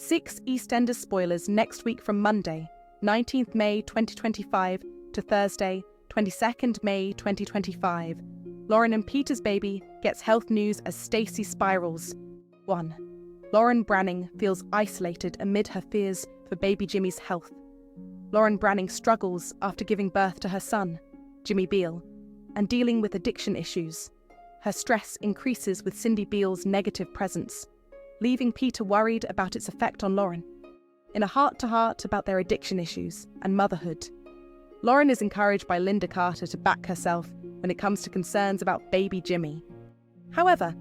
6 EastEnders spoilers next week from Monday, 19th May 2025 to Thursday, 22nd May 2025. Lauren and Peter's baby gets health news as Stacey spirals. 1. Lauren Branning feels isolated amid her fears for baby Jimmy's health. Lauren Branning struggles after giving birth to her son, Jimmy Beale, and dealing with addiction issues. Her stress increases with Cindy Beale's negative presence, leaving Peter worried about its effect on Lauren. In a heart-to-heart about their addiction issues and motherhood, Lauren is encouraged by Linda Carter to back herself when it comes to concerns about baby Jimmy. However,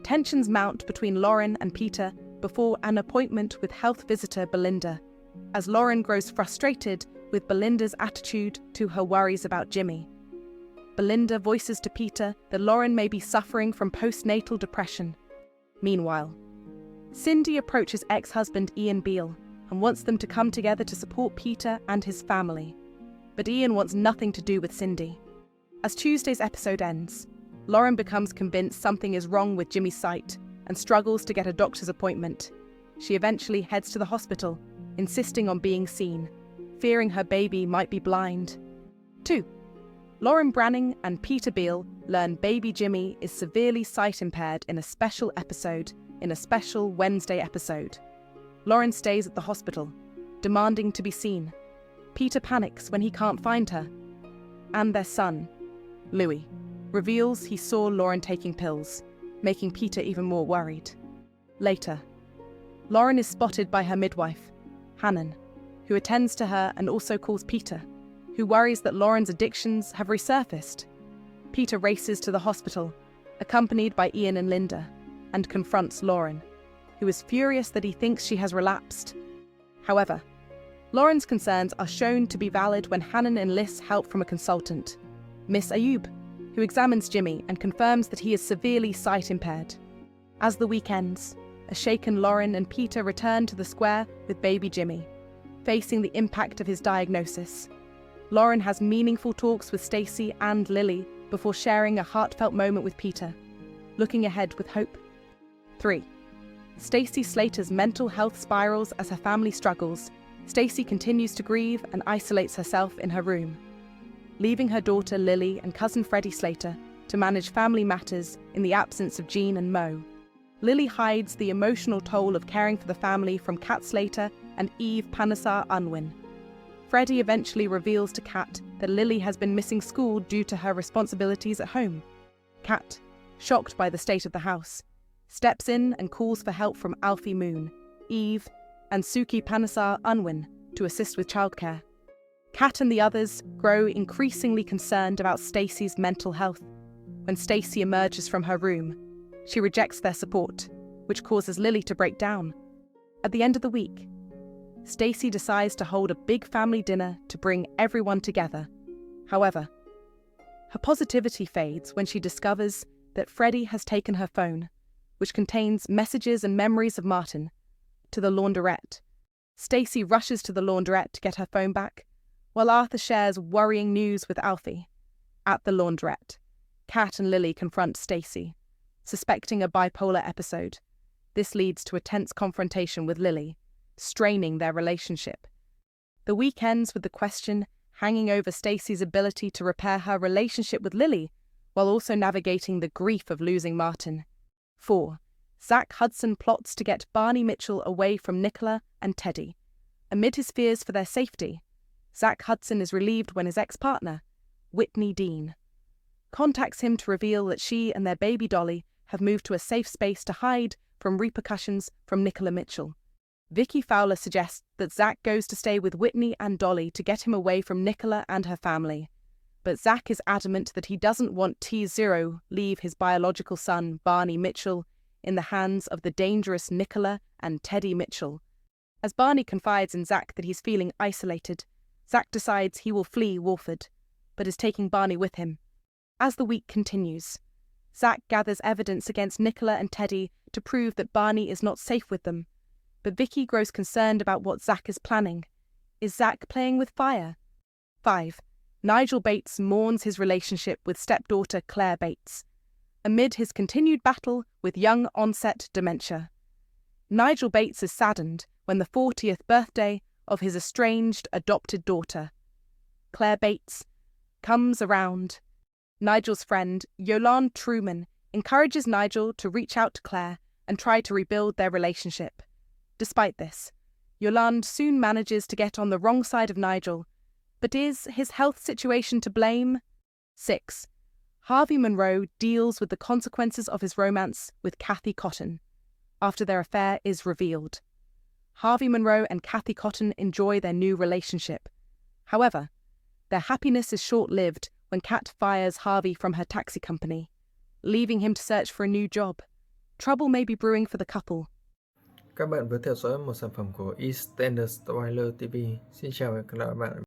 tensions mount between Lauren and Peter before an appointment with health visitor Belinda, as Lauren grows frustrated with Belinda's attitude to her worries about Jimmy. Belinda voices to Peter that Lauren may be suffering from postnatal depression. Meanwhile, Cindy approaches ex-husband Ian Beale and wants them to come together to support Peter and his family. But Ian wants nothing to do with Cindy. As Tuesday's episode ends, Lauren becomes convinced something is wrong with Jimmy's sight and struggles to get a doctor's appointment. She eventually heads to the hospital, insisting on being seen, fearing her baby might be blind. 2. Lauren Branning and Peter Beale learn baby Jimmy is severely sight-impaired in a special Wednesday episode. Lauren stays at the hospital, demanding to be seen. Peter panics when he can't find her. And their son, Louis, reveals he saw Lauren taking pills, making Peter even more worried. Later, Lauren is spotted by her midwife, Hannon, who attends to her and also calls Peter, who worries that Lauren's addictions have resurfaced. Peter races to the hospital, accompanied by Ian and Linda, and confronts Lauren, who is furious that he thinks she has relapsed. However, Lauren's concerns are shown to be valid when Hannon enlists help from a consultant, Miss Ayub, who examines Jimmy and confirms that he is severely sight-impaired. As the week ends, a shaken Lauren and Peter return to the square with baby Jimmy, facing the impact of his diagnosis. Lauren has meaningful talks with Stacey and Lily before sharing a heartfelt moment with Peter, looking ahead with hope. 3. Stacey Slater's mental health spirals as her family struggles. Stacey continues to grieve and isolates herself in her room, leaving her daughter Lily and cousin Freddie Slater to manage family matters in the absence of Jean and Mo. Lily hides the emotional toll of caring for the family from Kat Slater and Eve Panesar Unwin. Freddie eventually reveals to Kat that Lily has been missing school due to her responsibilities at home. Kat, shocked by the state of the house, steps in and calls for help from Alfie Moon, Eve, and Suki Panesar Unwin to assist with childcare. Kat and the others grow increasingly concerned about Stacey's mental health. When Stacey emerges from her room, she rejects their support, which causes Lily to break down. At the end of the week, Stacey decides to hold a big family dinner to bring everyone together. However, her positivity fades when she discovers that Freddie has taken her phone, which contains messages and memories of Martin, to the laundrette. Stacey rushes to the laundrette to get her phone back, while Arthur shares worrying news with Alfie. At the laundrette, Kat and Lily confront Stacey, suspecting a bipolar episode. This leads to a tense confrontation with Lily, straining their relationship. The week ends with the question hanging over Stacey's ability to repair her relationship with Lily, while also navigating the grief of losing Martin. 4. Zach Hudson plots to get Barney Mitchell away from Nicola and Teddy. Amid his fears for their safety, Zach Hudson is relieved when his ex-partner, Whitney Dean, contacts him to reveal that she and their baby Dolly have moved to a safe space to hide from repercussions from Nicola Mitchell. Vicky Fowler suggests that Zach goes to stay with Whitney and Dolly to get him away from Nicola and her family. But Zach is adamant that he doesn't want T0 leave his biological son, Barney Mitchell, in the hands of the dangerous Nicola and Teddy Mitchell. As Barney confides in Zach that he's feeling isolated, Zach decides he will flee Walford, but is taking Barney with him. As the week continues, Zach gathers evidence against Nicola and Teddy to prove that Barney is not safe with them. But Vicky grows concerned about what Zach is planning. Is Zach playing with fire? 5. Nigel Bates mourns his relationship with stepdaughter Claire Bates, amid his continued battle with young onset dementia. Nigel Bates is saddened when the 40th birthday of his estranged adopted daughter, Claire Bates, comes around. Nigel's friend, Yolande Truman, encourages Nigel to reach out to Claire and try to rebuild their relationship. Despite this, Yolande soon manages to get on the wrong side of Nigel, but is his health situation to blame? 6. Harvey Monroe deals with the consequences of his romance with Kathy Cotton after their affair is revealed. Harvey Monroe and Kathy Cotton enjoy their new relationship. However, their happiness is short-lived when Kat fires Harvey from her taxi company, leaving him to search for a new job. Trouble may be brewing for the couple. Các bạn vừa theo dõi một sản phẩm của EastEnders Spoiler TV. Xin chào và hẹn gặp lại các bạn